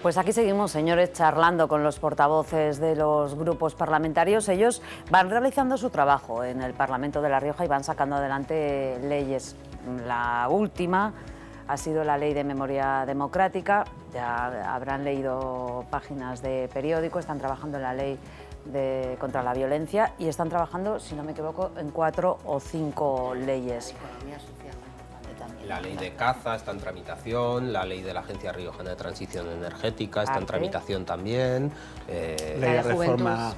Pues aquí seguimos, señores, charlando con los portavoces de los grupos parlamentarios. Ellos van realizando su trabajo en el Parlamento de La Rioja y van sacando adelante leyes. La última ha sido la Ley de Memoria Democrática. Ya habrán leído páginas de periódico, están trabajando en la Ley contra la violencia y están trabajando, si no me equivoco, en 4 o 5 leyes. La ley de caza está en tramitación, la ley de la Agencia Riojana de Transición Energética está en tramitación también. Ley de reforma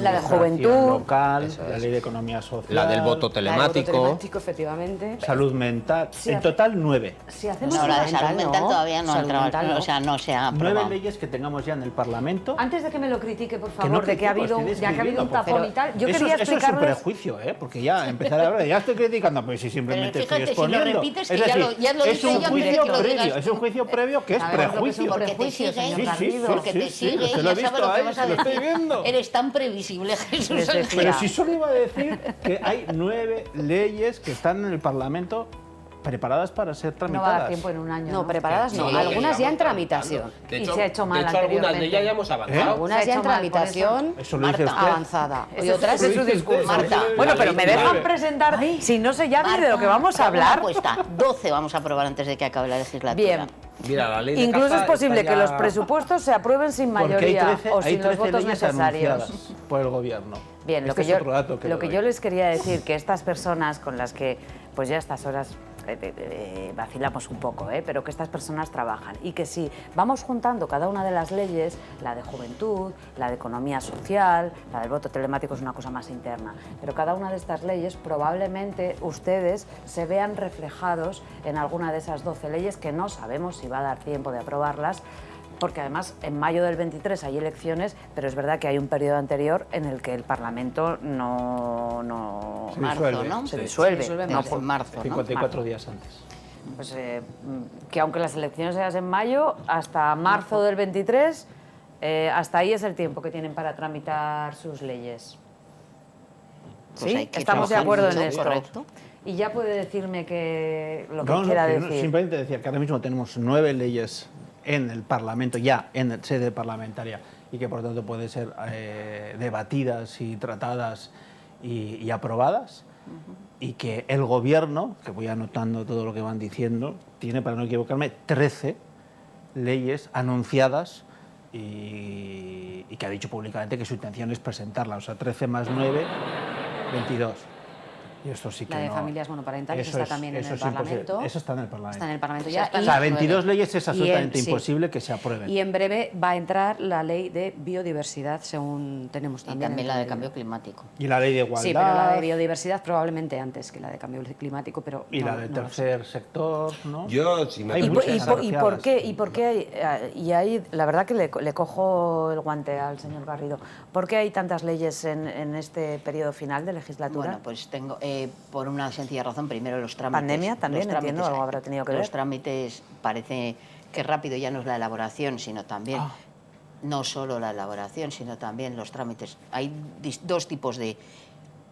la de juventud local, la ley de economía social, la del voto telemático, efectivamente. salud mental, Sí, en total 9. Si hacemos No, la de salud mental, mental todavía no ha Salud entrado, mental, no. o sea, no se ha aprobado. 9 leyes que tengamos ya en el Parlamento. Antes de que me lo critique, por favor, no de que ha habido, critico, estoy ya que ha habido un describiendo, tapón y tal, yo eso, quería eso es un explicarles... prejuicio, porque ya empezar a hablar, ya estoy criticando, pues si simplemente Pero fíjate, estoy exponiendo. si lo repites, que es ya decir, ya lo es dice un ella, juicio pero que lo previo, digas es un juicio previo que es Sabemos lo que es un prejuicio. Porque te prejuicio, sigue, señor Sí, sí, Garrido. porque te sigue, se lo he ya sabes visto lo que ahí, vas a se lo estoy decir. viendo. Eres tan previsible, Jesús. Les decía. Pero si solo iba a decir que hay 9 leyes que están en el Parlamento preparadas para ser No tramitadas. va a dar tiempo en un año, No, preparadas no, Sí, algunas ya en estamos tramitación. De Y hecho, se ha hecho mal de hecho, algunas de anteriormente. ellas ya hemos avanzado. Algunas Se ha ya en hecho mal, por tramitación Eso lo dice usted. avanzada. Y Ese otras es su lo dice discurso. usted. Marta. Bueno, pero La me ley dejan 9. presentar, si no sé ya ni de lo que vamos a hablar. Una apuesta, 12 vamos a aprobar antes de que acabe la legislatura. Bien. Mira, la ley de Incluso caza es posible está que ya- los presupuestos se aprueben sin Porque hay mayoría 13, o hay sin los 13 votos leyes necesarios. anunciadas por el Gobierno. Bien, Este es otro dato lo que doy. yo les quería decir, que estas personas con las que, pues ya a estas horas vacilamos un poco, pero que estas personas trabajan y que si vamos juntando cada una de las leyes, la de juventud, la de economía social, la del voto telemático es una cosa más interna, pero cada una de estas leyes probablemente ustedes se vean reflejados en alguna de esas 12 leyes que no sabemos si va a dar tiempo de aprobarlas, porque además en mayo del 23 hay elecciones, pero es verdad que hay un periodo anterior en el que el Parlamento no Se Marzo, disuelve. ¿no? se disuelve. disuelve No, En marzo, ¿no? 54 días antes. pues, que aunque las elecciones sean en mayo, hasta marzo del 23, hasta ahí es el tiempo que tienen para tramitar sus leyes. Pues ¿Sí? hay que Estamos de trabajar acuerdo en mucho, esto. correcto. Y ya puede decirme que lo que No, quiera que decir. simplemente decía que ahora mismo tenemos 9 leyes en el Parlamento, ya en la sede parlamentaria, y que por tanto pueden ser debatidas y tratadas y aprobadas, y que el Gobierno, que voy anotando todo lo que van diciendo, tiene, para no equivocarme, 13 leyes anunciadas y que ha dicho públicamente que su intención es presentarlas. O sea, 13 más 9, 22. Y esto sí que La de no- familias monoparentales eso está también en eso el es imposible. Parlamento. Eso está en el Parlamento. Está en el Parlamento O ya. sea, O sea, y- 22 leyes es absolutamente sí. imposible que se aprueben. Y en breve va a entrar la ley de biodiversidad, según tenemos Y también. también la de entendido. cambio climático. Y la ley de igualdad. Sí, pero la de biodiversidad probablemente antes que la de cambio climático, pero y no, la del no lo sé. tercer sector, ¿no? Yo, si me Hay ¿Y por, muchas y por- y por asociadas. qué, y por qué hay, y ahí, la verdad que le cojo el guante al señor Garrido, ¿por qué hay tantas leyes en este periodo final de legislatura? Bueno, pues tengo, por una sencilla razón, primero los trámites. Pandemia también, los trámites, entiendo, algo habrá tenido que los ver. trámites, parece que rápido ya no es la elaboración, sino también, Ah. no solo la elaboración, sino también los trámites. Hay dos tipos de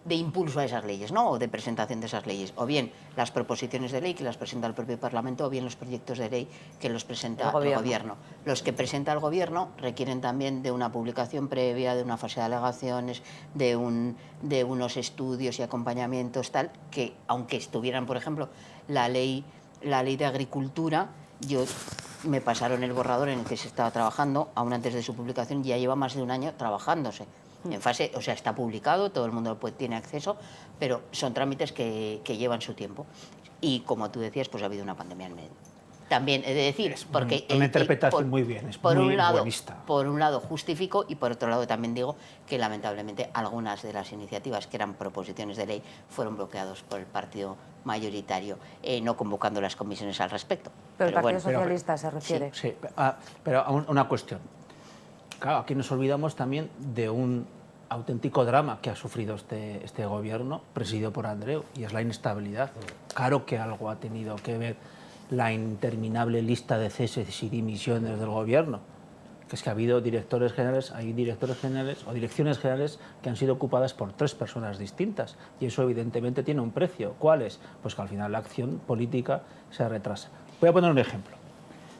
impulso a esas leyes, ¿no? O de presentación de esas leyes. O bien las proposiciones de ley que las presenta el propio Parlamento, o bien los proyectos de ley que los presenta El el Gobierno. Gobierno. Los que presenta el Gobierno requieren también de una publicación previa, de una fase de alegaciones, de unos estudios y acompañamientos, tal, que aunque estuvieran, por ejemplo, la ley de agricultura, me pasaron el borrador en el que se estaba trabajando, aún antes de su publicación, ya lleva más de un año trabajándose. En fase, o sea, está publicado, todo el mundo tiene acceso, pero son trámites que llevan su tiempo. Y como tú decías, pues ha habido una pandemia en medio. También he de decir, porque una interpretación muy bien, es por muy un lado, buenista. por un lado justifico y por otro lado también digo que lamentablemente algunas de las iniciativas que eran proposiciones de ley fueron bloqueados por el partido mayoritario, no convocando las comisiones al respecto. Pero el Partido bueno, Socialista se refiere. Sí, pero una cuestión. Claro, aquí nos olvidamos también de un auténtico drama que ha sufrido este gobierno, presidido por Andreu, y es la inestabilidad. Claro que algo ha tenido que ver la interminable lista de ceses y dimisiones del gobierno, que es que ha habido directores generales o direcciones generales que han sido ocupadas por 3 personas distintas, y eso evidentemente tiene un precio. ¿Cuál es? Pues que al final la acción política se retrasa. Voy a poner un ejemplo.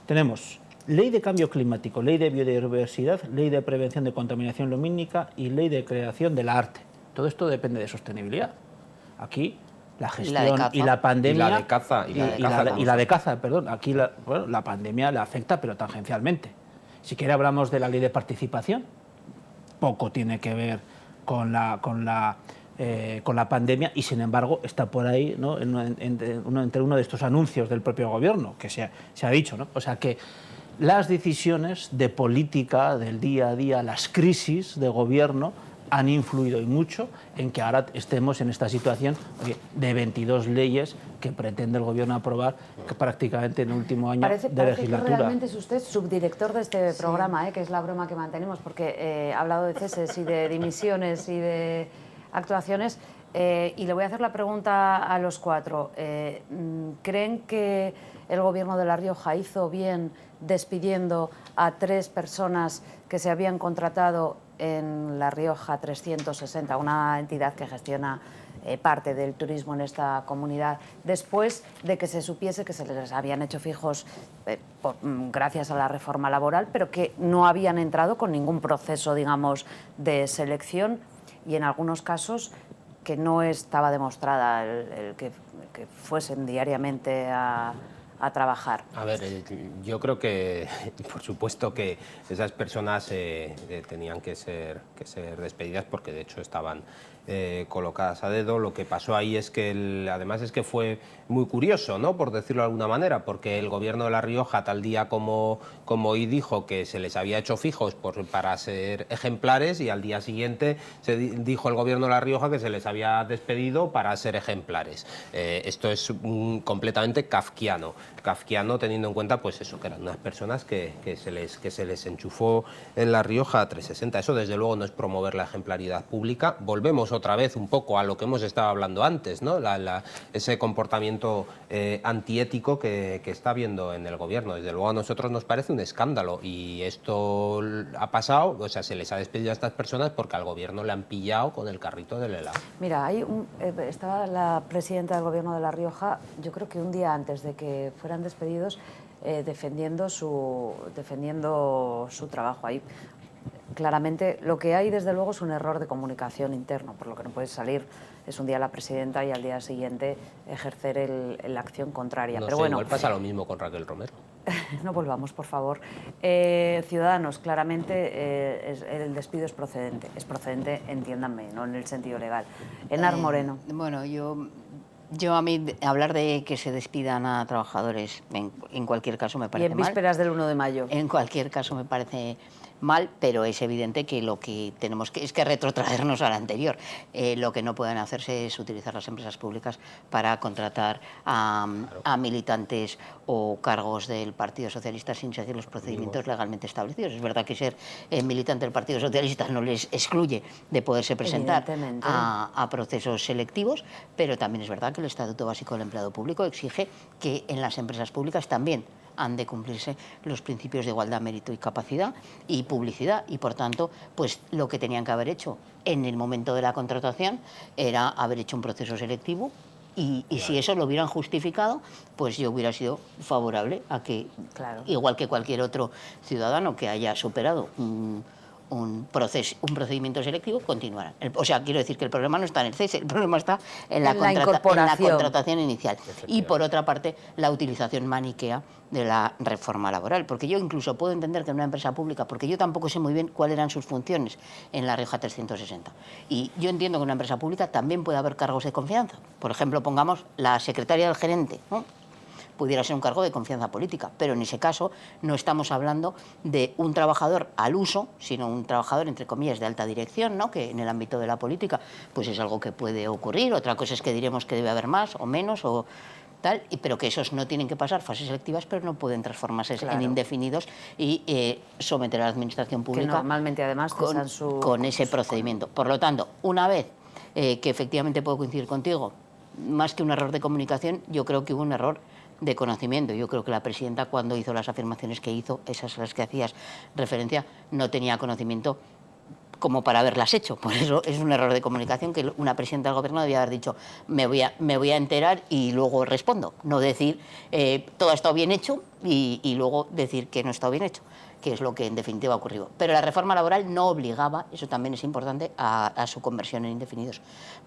Tenemos Ley de cambio climático, ley de biodiversidad, ley de prevención de contaminación lumínica y ley de creación del arte. Todo esto depende de sostenibilidad. Aquí la gestión y la pandemia... Y la de caza. Y la de caza, perdón. Aquí la pandemia le afecta, pero tangencialmente. Si quiere hablamos de la ley de participación, poco tiene que ver con la pandemia y, sin embargo, está por ahí, ¿no? entre uno de estos anuncios del propio gobierno, que se ha dicho, ¿no? O sea que las decisiones de política del día a día, las crisis de gobierno, han influido y mucho en que ahora estemos en esta situación de 22 leyes que pretende el gobierno aprobar que prácticamente en el último año de legislatura. Que realmente es usted subdirector de este programa, que es la broma que mantenemos, porque ha hablado de ceses y de dimisiones y de actuaciones, y le voy a hacer la pregunta a los cuatro. ¿Creen que el gobierno de La Rioja hizo bien despidiendo a 3 personas que se habían contratado en La Rioja 360, una entidad que gestiona parte del turismo en esta comunidad, después de que se supiese que se les habían hecho fijos gracias a la reforma laboral, pero que no habían entrado con ningún proceso, digamos, de selección y en algunos casos que no estaba demostrada el que fuesen diariamente a trabajar? A ver, yo creo que, por supuesto, que esas personas tenían que ser despedidas porque, de hecho, estaban colocadas a dedo. Lo que pasó ahí es que, además, es que fue muy curioso, ¿no?, por decirlo de alguna manera, porque el gobierno de La Rioja, tal día como hoy, dijo que se les había hecho fijos para ser ejemplares, y al día siguiente dijo el gobierno de La Rioja que se les había despedido para ser ejemplares. Esto es completamente kafkiano, teniendo en cuenta, pues eso, que eran unas personas que se les enchufó en La Rioja 360. Eso, desde luego, no es promover la ejemplaridad pública. Volvemos otra vez un poco a lo que hemos estado hablando antes, ¿no? Ese comportamiento antiético que está habiendo en el gobierno. Desde luego, a nosotros nos parece un escándalo, y esto ha pasado, o sea, se les ha despedido a estas personas porque al gobierno le han pillado con el carrito del helado. Mira, estaba la presidenta del gobierno de La Rioja, yo creo que un día antes de que fueran despedidos, defendiendo su trabajo ahí. Claramente, lo que hay, desde luego, es un error de comunicación interno, por lo que no puede salir es un día la presidenta y al día siguiente ejercer la acción contraria. No Pero sé, bueno, igual pasa lo mismo con Raquel Romero. No volvamos, por favor. Ciudadanos, claramente el despido es procedente, entiéndanme, no en el sentido legal. Enar Moreno. Bueno, yo a mí hablar de que se despidan a trabajadores en cualquier caso me parece mal. Y en vísperas del 1 de mayo. En cualquier caso me parece mal, pero es evidente que lo que tenemos es que retrotraernos al anterior. Lo que no pueden hacerse es utilizar las empresas públicas para contratar a militantes o cargos del Partido Socialista sin seguir los procedimientos legalmente establecidos. Es verdad que ser militante del Partido Socialista no les excluye de poderse presentar a procesos selectivos, pero también es verdad que el Estatuto Básico del Empleado Público exige que en las empresas públicas también han de cumplirse los principios de igualdad, mérito y capacidad y publicidad, y por tanto, pues lo que tenían que haber hecho en el momento de la contratación era haber hecho un proceso selectivo, y si eso lo hubieran justificado, pues yo hubiera sido favorable a que, igual que cualquier otro ciudadano que haya superado un procedimiento selectivo, continuarán. O sea, quiero decir que el problema no está en el cese, el problema está en la contratación inicial. Y por otra parte, la utilización maniquea de la reforma laboral. Porque yo incluso puedo entender que en una empresa pública, porque yo tampoco sé muy bien cuáles eran sus funciones en La Rioja 360. Y yo entiendo que en una empresa pública también puede haber cargos de confianza. Por ejemplo, pongamos la secretaria del gerente, ¿no? Pudiera ser un cargo de confianza política, pero en ese caso no estamos hablando de un trabajador al uso, sino un trabajador, entre comillas, de alta dirección, ¿no?, que en el ámbito de la política pues es algo que puede ocurrir. Otra cosa es que diremos que debe haber más o menos o tal, pero que esos no tienen que pasar fases selectivas, pero no pueden transformarse en indefinidos y someter a la administración pública, que normalmente además con ese procedimiento. Por lo tanto, una vez que efectivamente puedo coincidir contigo, más que un error de comunicación, yo creo que hubo un error de conocimiento. Yo creo que la presidenta, cuando hizo las afirmaciones que hizo, esas a las que hacías referencia, no tenía conocimiento como para haberlas hecho. Por eso es un error de comunicación que una presidenta del gobierno debía haber dicho, me voy a enterar y luego respondo, no decir todo ha estado bien hecho y luego decir que no ha estado bien hecho, que es lo que en definitiva ha ocurrido. Pero la reforma laboral no obligaba, eso también es importante, a su conversión en indefinidos,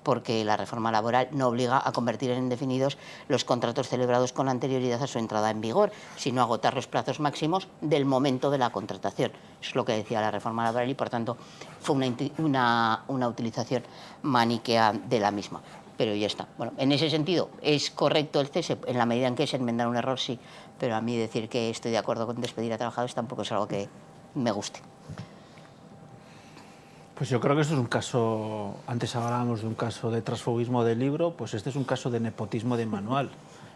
porque la reforma laboral no obliga a convertir en indefinidos los contratos celebrados con anterioridad a su entrada en vigor, sino a agotar los plazos máximos del momento de la contratación. Eso es lo que decía la reforma laboral y, por tanto, fue una utilización maniquea de la misma. Pero ya está. Bueno, en ese sentido, ¿es correcto el cese? En la medida en que es enmendar un error, sí. Pero a mí decir que estoy de acuerdo con despedir a trabajadores tampoco es algo que me guste. Pues yo creo que esto es un caso, antes hablábamos de un caso de transfugismo de libro, pues este es un caso de nepotismo de manual.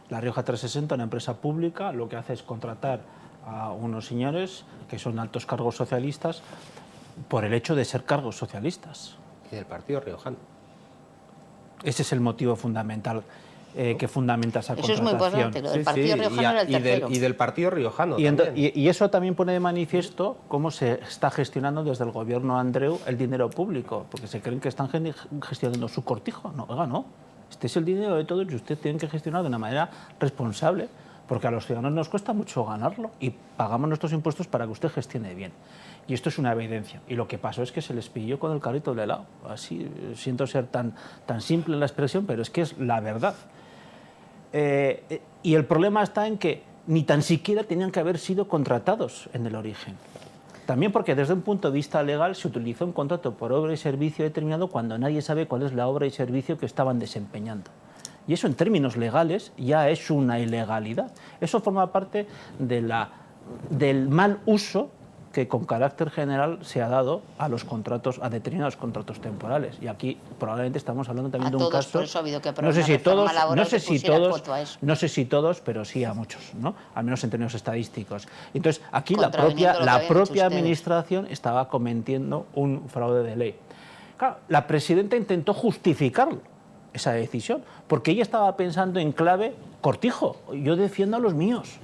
La Rioja 360, una empresa pública, lo que hace es contratar a unos señores que son altos cargos socialistas por el hecho de ser cargos socialistas. Y del partido riojano. Ese es el motivo fundamental que fundamenta esa Eso contratación. es muy importante, lo del partido riojano era el tercero. Y del partido riojano Y eso también pone de manifiesto cómo se está gestionando desde el gobierno Andreu el dinero público, porque se creen que están gestionando su cortijo. No, oiga, no. Este es el dinero de todos y ustedes tienen que gestionar de una manera responsable, porque a los ciudadanos nos cuesta mucho ganarlo y pagamos nuestros impuestos para que usted gestione bien. Y esto es una evidencia. Y lo que pasó es que se les pilló con el carrito del helado. Así, siento ser tan simple en la expresión, pero es que es la verdad. Y el problema está en que ni tan siquiera tenían que haber sido contratados en el origen. También porque desde un punto de vista legal se utilizó un contrato por obra y servicio determinado cuando nadie sabe cuál es la obra y servicio que estaban desempeñando. Y eso en términos legales ya es una ilegalidad. Eso forma parte del mal uso que con carácter general se ha dado a los contratos, a determinados contratos temporales. Y aquí probablemente estamos hablando también de un caso. Por eso ha habido que aprobar una reforma laboral que pusiera coto a eso. No sé si todos, pero sí a muchos, ¿no? Al menos en términos estadísticos. Entonces, aquí la propia administración estaba cometiendo un fraude de ley. Claro, la presidenta intentó justificar esa decisión, porque ella estaba pensando en clave cortijo, yo defiendo a los míos.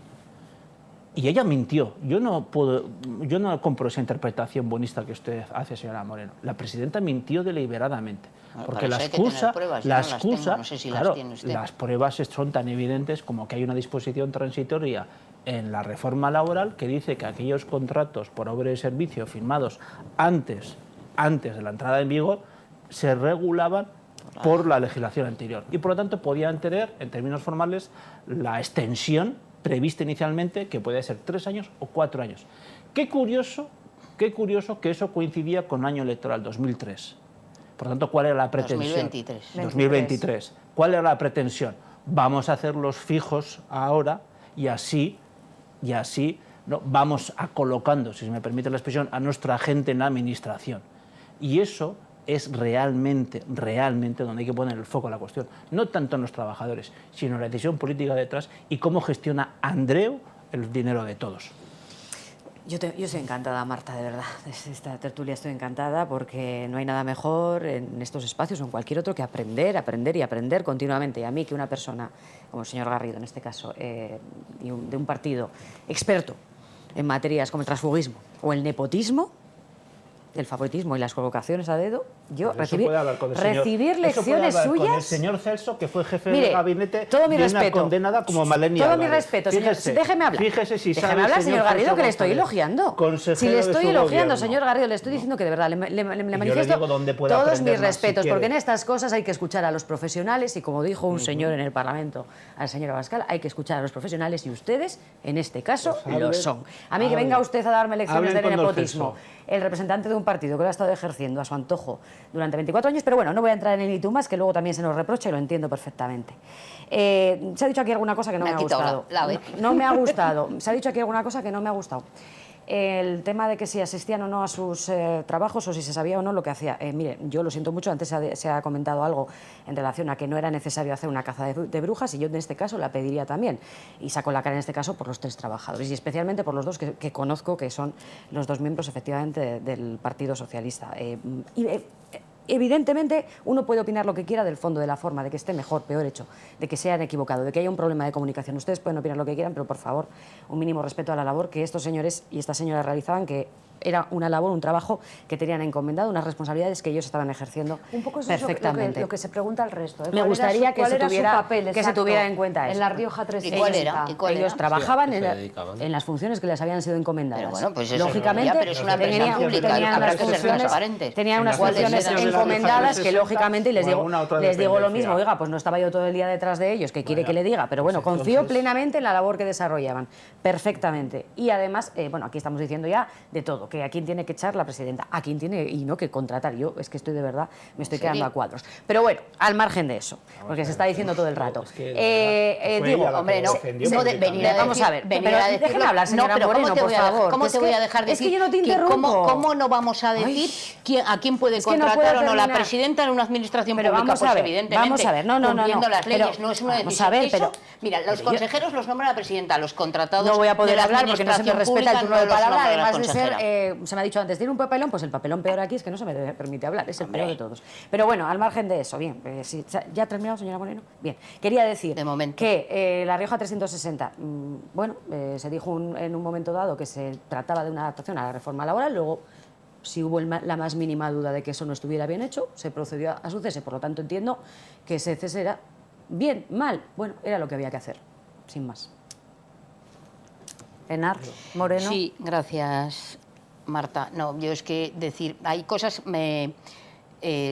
Y ella mintió. Yo no compro esa interpretación bonista que usted hace, señora Moreno. La presidenta mintió deliberadamente. Porque las pruebas son tan evidentes como que hay una disposición transitoria en la reforma laboral que dice que aquellos contratos por obra y servicio firmados antes de la entrada en vigor se regulaban por la legislación anterior. Y por lo tanto podían tener, en términos formales, la extensión prevista inicialmente, que puede ser 3 años o 4 años. Qué curioso que eso coincidía con el año electoral, 2003. Por tanto, ¿cuál era la pretensión? 2023. ¿Cuál era la pretensión? Vamos a hacer los fijos ahora y así ¿no? Vamos a colocando, si se me permite la expresión, a nuestra gente en la administración. Y eso es realmente donde hay que poner el foco a la cuestión. No tanto en los trabajadores, sino en la decisión política detrás y cómo gestiona Andreu el dinero de todos. Yo estoy encantada, Marta, de verdad. De esta tertulia estoy encantada porque no hay nada mejor en estos espacios o en cualquier otro que aprender y aprender continuamente. Y a mí que una persona, como el señor Garrido en este caso, de un partido experto en materias como el transfugismo o el nepotismo, el favoritismo y las colocaciones a dedo, yo recibir lecciones suyas. Con el señor Celso, que fue jefe de gabinete todo mi de respeto, una condenada como Maleni todo Álvarez. mi respeto, señor. Déjeme hablar. Fíjese si déjeme hablar, señor Garrido, que le estoy elogiando. Si le estoy elogiando, señor Garrido, le estoy diciendo que de verdad le manifiesto todos mis respetos, porque en estas cosas hay que escuchar a los profesionales y como dijo un señor en el Parlamento, al señor Abascal, hay que escuchar a los profesionales y ustedes, en este caso, lo son. A mí que venga usted a darme lecciones de nepotismo, el representante de un partido que lo ha estado ejerciendo a su antojo durante 24 años, pero bueno, no voy a entrar en el y tú más, que luego también se nos reprocha y lo entiendo perfectamente. Se ha dicho aquí alguna cosa que no me ha gustado. No me ha gustado. Se ha dicho aquí alguna cosa que no me ha gustado. El tema de que si asistían o no a sus trabajos o si se sabía o no lo que hacía. Mire, yo lo siento mucho, antes se ha comentado algo en relación a que no era necesario hacer una caza de brujas y yo en este caso la pediría también. Y saco la cara en este caso por los 3 trabajadores y especialmente por los 2 que conozco, que son los 2 miembros efectivamente del Partido Socialista. Evidentemente, uno puede opinar lo que quiera del fondo, de la forma, de que esté mejor, peor hecho, de que se hayan equivocado, de que haya un problema de comunicación. Ustedes pueden opinar lo que quieran, pero por favor, un mínimo respeto a la labor que estos señores y esta señora realizaban, que era una labor, un trabajo que tenían encomendado, unas responsabilidades que ellos estaban ejerciendo perfectamente. Lo que se pregunta al resto. Me gustaría que se tuviera en cuenta eso. En La Rioja 360. ¿Y cuál era? ¿Y cuál ellos era? trabajaban Sí, en las funciones que les habían sido encomendadas. Pero bueno, pues eso lógicamente, pero es una empresa pública, habrá que ser transparentes. tenían unas ¿Cuáles funciones eran? encomendadas que 360, lógicamente, y les o digo, alguna otra les digo lo dependencia. mismo, oiga, pues no estaba yo todo el día detrás de ellos, que quiere que le diga, pero bueno, Pues confío entonces- plenamente en la labor que desarrollaban, perfectamente. Y además, bueno, aquí estamos diciendo ya de todo, que a quién tiene que echar la presidenta, a quién tiene y no que contratar. Yo es que estoy de verdad, me estoy quedando a cuadros. Pero bueno, al margen de eso, porque se está diciendo todo el rato. Es que, de verdad, fue Digo, ella la Hombre, que no, defendió no de públicamente. venir a Vamos decir, a ver, venir pero a decirlo. déjeme hablar, señora no, pero Moreno, ¿cómo te por voy a, favor, ¿cómo que te es voy que- a dejar es decir? que yo no te interrumpo. ¿Cómo no vamos a decir a quién puede Es que no contratar puedo o no la terminar. presidenta en una administración Pero pública? vamos a Pues ver, evidentemente, vamos a ver, no, cumpliendo las pero leyes, no es una vamos decisión. a ver, Eso, pero- mira, los pero yo- consejeros los nombra la presidenta, los contratados No voy a de poder la hablar porque no se me administración respeta el pública turno de no los palabra, nombra la además de ser, consejera. se me ha dicho antes, tiene un papelón, pues el papelón peor aquí es que no se me permite hablar, es el peor de todos. Pero bueno, al margen de eso, bien, sí, ¿ya ha terminado, señora Moreno? Bien, quería decir De momento. que La Rioja 360, bueno, se dijo en un momento dado que se trataba de una adaptación a la reforma laboral, luego si hubo la más mínima duda de que eso no estuviera bien hecho, se procedió a su cese, por lo tanto entiendo que ese cese era bien, mal, bueno, era lo que había que hacer, sin más. Enar, Moreno. Sí, gracias, Marta. No, yo es que decir, hay cosas,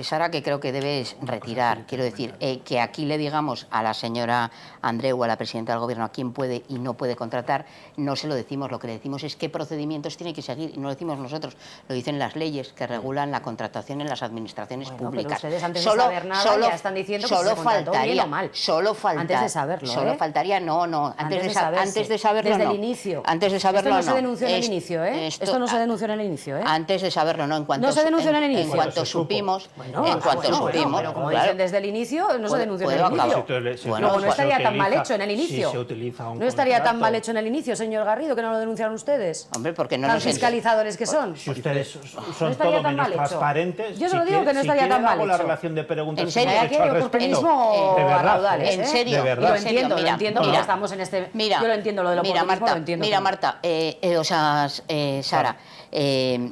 Sara, que creo que debes retirar. Quiero decir, que aquí le digamos a la señora Andreu, a la presidenta del Gobierno, a quién puede y no puede contratar, no se lo decimos. Lo que le decimos es qué procedimientos tiene que seguir, y no lo decimos nosotros, lo dicen las leyes que regulan la contratación en las administraciones Bueno, públicas. pero ustedes antes de saber nada ya están diciendo que solo se contrató bien o mal. Solo Antes de saberlo, Solo ¿eh? faltaría, no, antes de saberlo, desde no. el inicio. Antes de saberlo, Esto no se denunció en el inicio, ¿eh? Esto no se denunció en el inicio, ¿eh? Antes de saberlo, no. En cuanto No se denunció en el En inicio. cuanto Se supo. supimos, Bueno, en cuanto supimos, pero como claro. dicen desde el inicio, no se denunció en el puedo inicio. acabar. Luego no se estaría tan mal utiliza- hecho en el inicio. si se utiliza un No estaría tan contrato. mal hecho en el inicio, señor Garrido, que no lo denunciaron ustedes. Hombre, porque no Tan nos fiscalizadores que son. Si ustedes son estaría todo tan menos mal hecho. transparentes, Yo si solo digo quiere- que no si estaría quiere tan mal hago la hecho. relación de preguntas ¿En que serio? hemos Aquí hecho hay al respecto. oportunismo De a verdad, raudales, En ¿eh? serio, de Y verdad. lo en serio, entiendo, mira, lo entiendo, mira, porque estamos en este... Mira, yo lo entiendo, lo del mira, oportunismo Marta, lo entiendo. mira, también. Marta, Sara,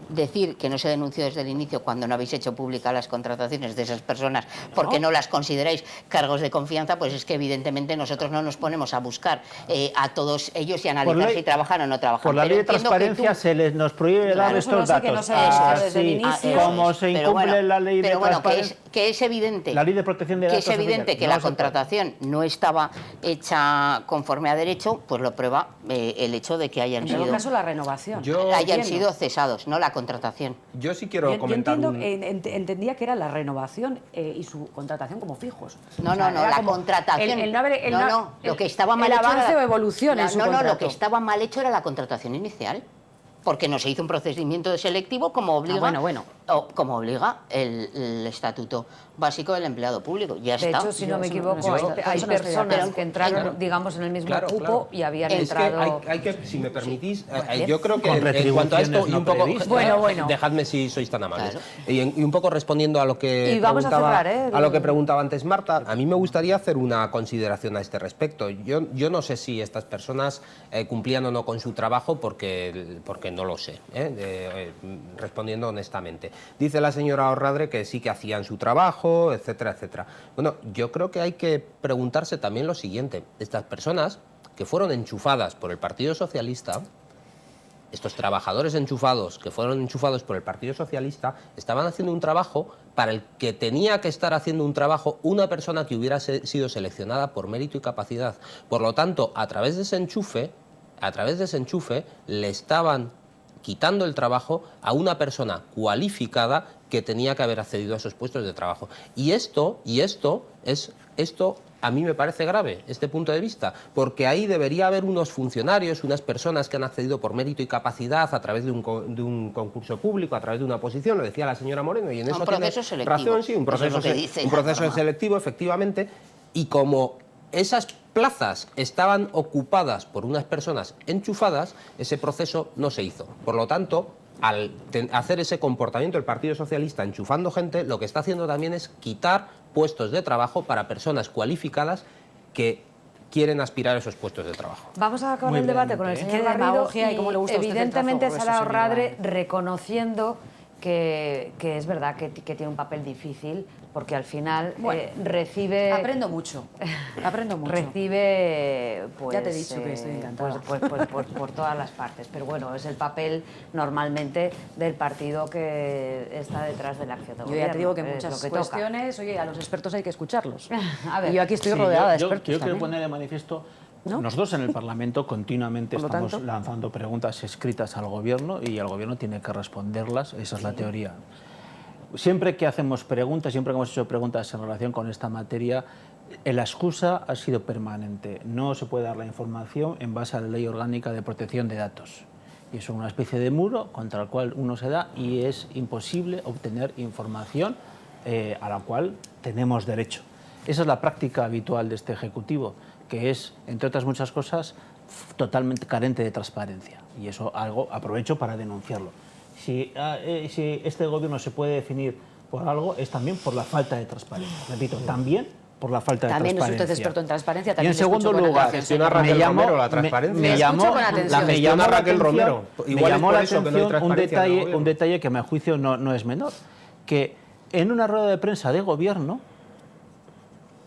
decir que no se denunció desde el inicio cuando no habéis hecho públicas las contrataciones de esas personas porque no las consideráis cargos de confianza, pues es que evidentemente nosotros no nos ponemos a buscar a todos ellos y analizar ley- si trabajan o no trabajan. Por la Pero ley de entiendo que transparencia tú- nos prohíbe dar Claro, eso no estos sé, que no datos. se denunció desde el Así inicio. como se Pero incumple bueno, la ley de pero bueno, transparencia. que es evidente. La ley de protección de que datos es evidente oficiales, que no la se puede. contratación no estaba hecha conforme a derecho, pues lo prueba el hecho de que hayan En todo sido caso, la renovación. hayan Entiendo. sido cesados, no la contratación. Yo sí quiero Yo comentar entiendo, un... entendía que era la renovación y su contratación como fijos. No, O sea, no, era la como contratación. no, lo que estaba mal el hecho avance era o evolución en su no, contrato. lo que estaba mal hecho era la contratación inicial. Porque no se hizo un procedimiento de selectivo como obliga, bueno. como obliga el Estatuto Básico del Empleado Público. Ya De está. hecho, si no me Eso no- equivoco, eso hay no estoy de personas acuerdo. que entraron, Claro. digamos, en el mismo Claro, cupo claro. y habían Es entrado... que hay que, si me permitís, Vale. yo creo que Con en cuanto a esto, retribuciones y no un poco, previstas. Bueno. dejadme si sois tan amables, Claro. y un poco respondiendo a lo que Y vamos a preguntaba, cerrar, ¿eh? a lo que preguntaba antes Marta, a mí me gustaría hacer una consideración a este respecto. Yo no sé si estas personas cumplían o no con su trabajo porque no lo sé, respondiendo honestamente. Dice la señora Orradre que sí que hacían su trabajo, etcétera, etcétera. Bueno, yo creo que hay que preguntarse también lo siguiente. Estas personas que fueron enchufadas por el Partido Socialista, estos trabajadores enchufados que fueron enchufados por el Partido Socialista, estaban haciendo un trabajo para el que tenía que estar haciendo un trabajo una persona que hubiera sido seleccionada por mérito y capacidad. Por lo tanto, a través de ese enchufe, le estaban quitando el trabajo a una persona cualificada que tenía que haber accedido a esos puestos de trabajo. Y esto a mí me parece grave, este punto de vista, porque ahí debería haber unos funcionarios, unas personas que han accedido por mérito y capacidad a través de un concurso público, a través de una oposición, lo decía la señora Moreno, y en eso tiene proceso selectivo. razón, sí, un Eso es proceso, lo que dice un la proceso norma. selectivo, efectivamente, y como esas plazas estaban ocupadas por unas personas enchufadas, ese proceso no se hizo. Por lo tanto, al hacer ese comportamiento el Partido Socialista enchufando gente, lo que está haciendo también es quitar puestos de trabajo para personas cualificadas que quieren aspirar a esos puestos de trabajo. Vamos a acabar el debate con el señor Garrido y cómo le gusta a usted el evidentemente trazo grueso, Sara señor Orradre Garrido. reconociendo que es verdad que tiene un papel difícil porque al final recibe... Aprendo mucho. Recibe, pues... Ya te he dicho que estoy encantada. Por todas las partes. Pero bueno, es el papel normalmente del partido que está detrás de la acción de Yo gobierno. ya te digo que en es muchas lo que cuestiones, oye, a los expertos hay que escucharlos. A ver. Y yo aquí estoy Sí, rodeada de yo expertos quiero también. poner de manifiesto, ¿No? nosotros en el Parlamento continuamente Por lo estamos tanto. lanzando preguntas escritas al Gobierno y el Gobierno tiene que responderlas, esa es la teoría. Siempre que hacemos preguntas, siempre que hemos hecho preguntas en relación con esta materia, la excusa ha sido permanente. No se puede dar la información en base a la Ley Orgánica de Protección de Datos. Y eso es una especie de muro contra el cual uno se da y es imposible obtener información a la cual tenemos derecho. Esa es la práctica habitual de este Ejecutivo, que es, entre otras muchas cosas, totalmente carente de transparencia. Y eso algo aprovecho para denunciarlo. Si este Gobierno se puede definir por algo, es también por la falta de transparencia. Repito, también por la falta de También es transparencia. usted experto en transparencia. Y También en segundo lugar, Gestiona Raquel Romero la transparencia. Me escucho con atención. me llamó la Raquel atención, Romero. me Igual es llamó por la eso que no hay atención transparencia en el gobierno. un detalle que a mi juicio no es menor, que en una rueda de prensa de Gobierno,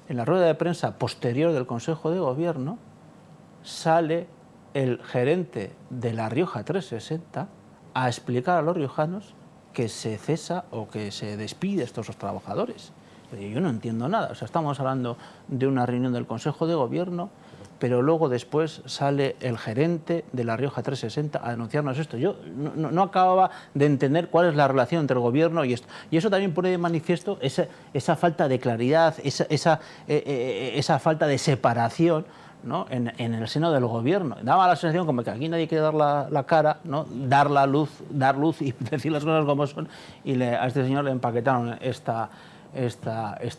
en la rueda de prensa posterior del Consejo de Gobierno, sale el gerente de La Rioja 360 a explicar a los riojanos que se cesa o que se despide a estos trabajadores. Pero yo no entiendo nada. O sea, estamos hablando de una reunión del Consejo de Gobierno, pero luego después sale el gerente de La Rioja 360 a denunciarnos esto. Yo no acababa de entender cuál es la relación entre el Gobierno y esto. Y eso también pone de manifiesto esa falta de claridad, esa falta de separación, ¿no? en el seno del Gobierno. Daba la sensación como que aquí nadie quiere dar la cara, ¿no? dar luz y decir las cosas como son, y a este señor le empaquetaron esta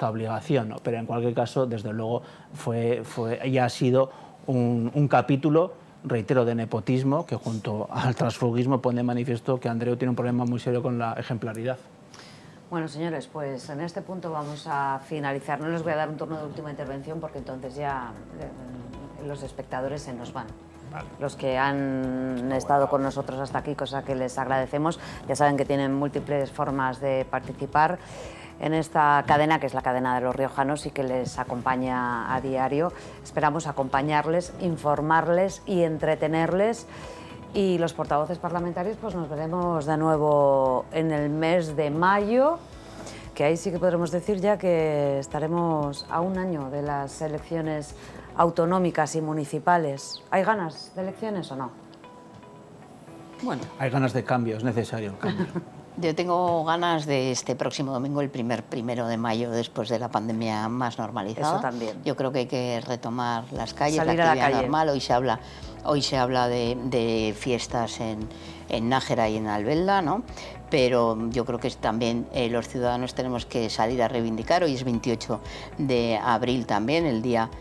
obligación, ¿no? Pero en cualquier caso, desde luego, ya ha sido un capítulo, reitero, de nepotismo, que junto al transfugismo pone de manifiesto que Andreu tiene un problema muy serio con la ejemplaridad. Bueno, señores, pues en este punto vamos a finalizar. No les voy a dar un turno de última intervención porque entonces ya los espectadores se nos van. Vale. Los que han estado con nosotros hasta aquí, cosa que les agradecemos, ya saben que tienen múltiples formas de participar en esta cadena, que es la cadena de los riojanos y que les acompaña a diario. Esperamos acompañarles, informarles y entretenerles. Y los portavoces parlamentarios, pues nos veremos de nuevo en el mes de mayo, que ahí sí que podremos decir ya que estaremos a un año de las elecciones autonómicas y municipales. ¿Hay ganas de elecciones o no? Bueno, hay ganas de cambio, es necesario el cambio. Yo tengo ganas de este próximo domingo, el 1 de mayo, después de la pandemia más normalizada. Eso también. Yo creo que hay que retomar las calles, salir la actividad a la calle. normal. Hoy se habla de fiestas en Nájera y en Albelda, ¿no? Pero yo creo que también los ciudadanos tenemos que salir a reivindicar. Hoy es 28 de abril también, el día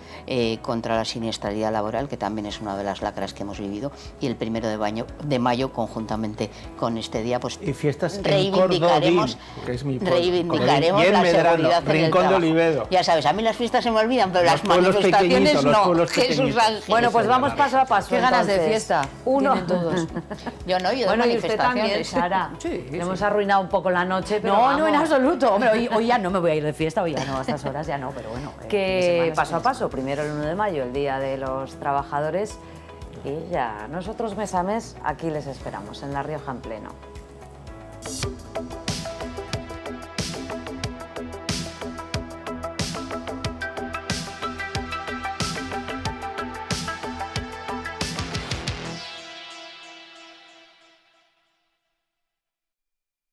contra la siniestralidad laboral, que también es una de las lacras que hemos vivido, y el 1 de mayo conjuntamente con este día, pues y fiestas reivindicaremos, que es mi reivindicaremos la seguridad en el Rincón de trabajo. Olivedo. Ya sabes, a mí las fiestas se me olvidan, pero las pueblos manifestaciones pequeñitos, los no. pueblos Jesús pequeñitos. Ángel. Bueno, pues vamos paso a paso. qué ganas de entonces. fiesta Uno. tienen todos. Yo no, yo de Bueno, y usted también, manifestaciones. Sara. Sí, Le hemos arruinado un poco la noche, pero No, no, en vamos. absoluto. Hombre, hoy ya no me voy a ir de fiesta, hoy ya no, a estas horas ya no, pero bueno. Que paso a paso, primero el 1 de mayo, el Día de los Trabajadores, y ya nosotros mes a mes aquí les esperamos, en La Rioja en pleno.